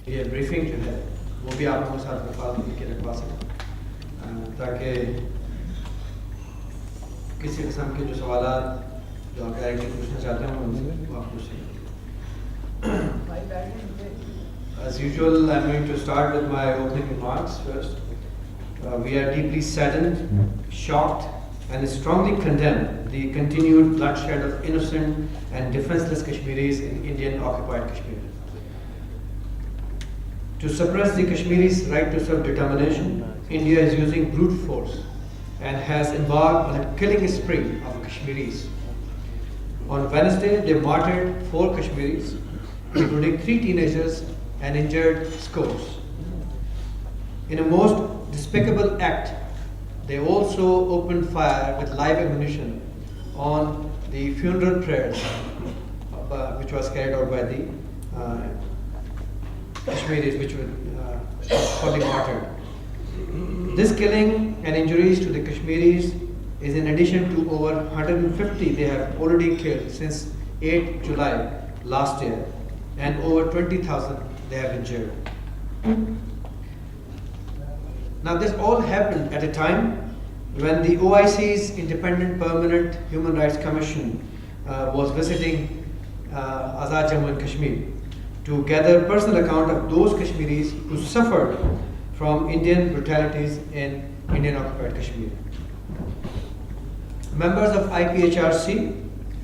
یہ بریفنگ جو ہے وہ بھی آپ لوگوں کے ساتھ مفاد کے رکھوا سکیں تاکہ کسی قسم کے جو سوالات جو آپ ڈائریکٹلی پوچھنا چاہتے ہیں ان سے وہ آپ پوچھ سکیں. As usual, I'm going to start with my opening remarks first. We are deeply saddened, shocked, and strongly condemn the continued bloodshed of innocent and defenseless Kashmiris in Indian-occupied Kashmir. To suppress the Kashmiris' right to self-determination, India is using brute force and has embarked on a killing spree of Kashmiris. On Wednesday, they martyred 4 Kashmiris, including 3 teenagers, and injured scores. In a most despicable act, they also opened fire with live ammunition on the funeral prayers which was carried out by the Kashmiris which were for the martyred. This killing and injuries to the Kashmiris is in addition to over 150 they have already killed since 8 July last year, and over 20,000 they have injured. Now this all happened at a time when the OIC's Independent Permanent Human Rights Commission was visiting Azad Jammu and Kashmir to gather personal account of those Kashmiris who suffered from Indian brutalities in Indian occupied Kashmir. Members of IPHRC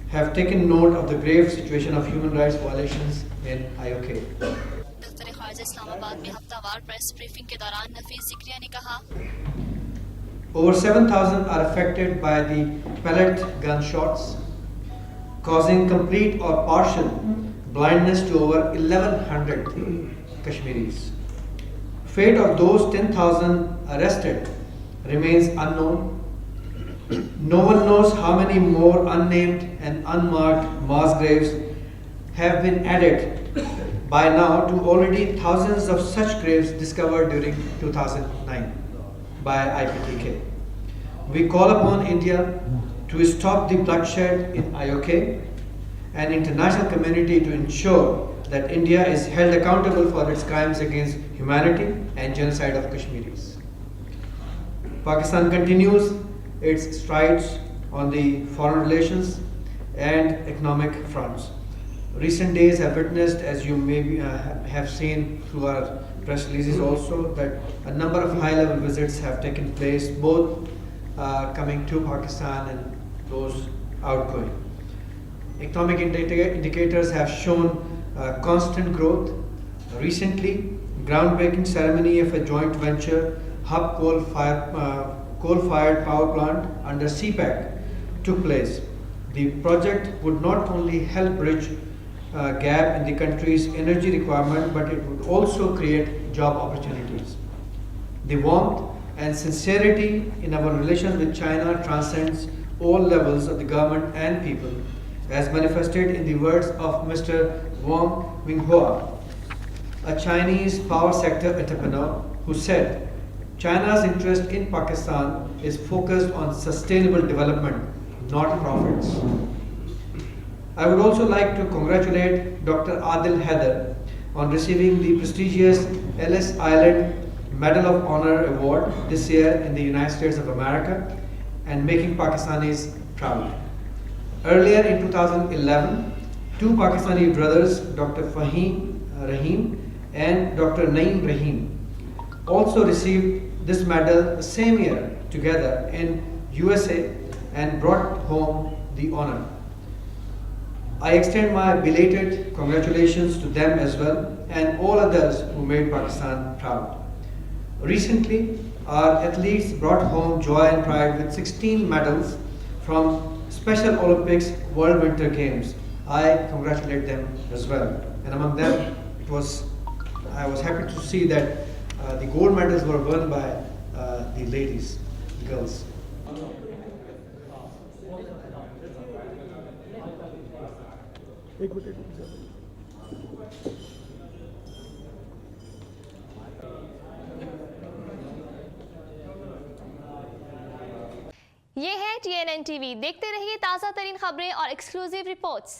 have taken note of the grave situation of human rights violations in IOK. دفتر خارجہ اسلام آباد میں ہفتہ وار press briefing کے دوران نفیس زکریا نے کہا Over 7,000 are affected by the pellet gun shots, causing complete or partial blindness to over 1,100 Kashmiris. Fate of those 10,000 arrested remains unknown. No one knows how many more unnamed and unmarked mass graves have been added by now to already thousands of such graves discovered during 2009 by IPTK. We call upon India to stop the bloodshed in IOK and international community to ensure that India is held accountable for its crimes against humanity and genocide of Kashmiris. Pakistan continues its strides on the foreign relations and economic fronts. Recent days have witnessed, as you may have seen through our press releases also, that a number of high-level visits have taken place, both coming to Pakistan and those outgoing. Economic indicators have shown constant growth. Recently, groundbreaking ceremony of a joint venture hub coal-fired power plant under CPEC took place. The project would not only help bridge gap in the country's energy requirement, but it would also create job opportunities. The warmth and sincerity in our relations with China transcends all levels of the government and people, as manifested in the words of Mr. Wang Minghua, a Chinese power sector entrepreneur, who said, China's interest in Pakistan is focused on sustainable development, not profits. I would also like to congratulate Dr. Adil Haider on receiving the prestigious Ellis Island Medal of Honor Award this year in the United States of America and making Pakistanis proud. Earlier in 2011, 2 Pakistani brothers, Dr. Fahim Rahim and Dr. Naeem Rahim, also received this medal the same year together in USA and brought home the honor. I extend my belated congratulations to them as well and all others who made Pakistan proud. Recently, our athletes brought home joy and pride with 16 medals from Special Olympics World Winter Games. I congratulate them as well. And among them, I was happy to see that the gold medals were won by the ladies, the girls. یہ ہے TNN TV. دیکھتے رہیے تازہ ترین خبریں اور exclusive reports.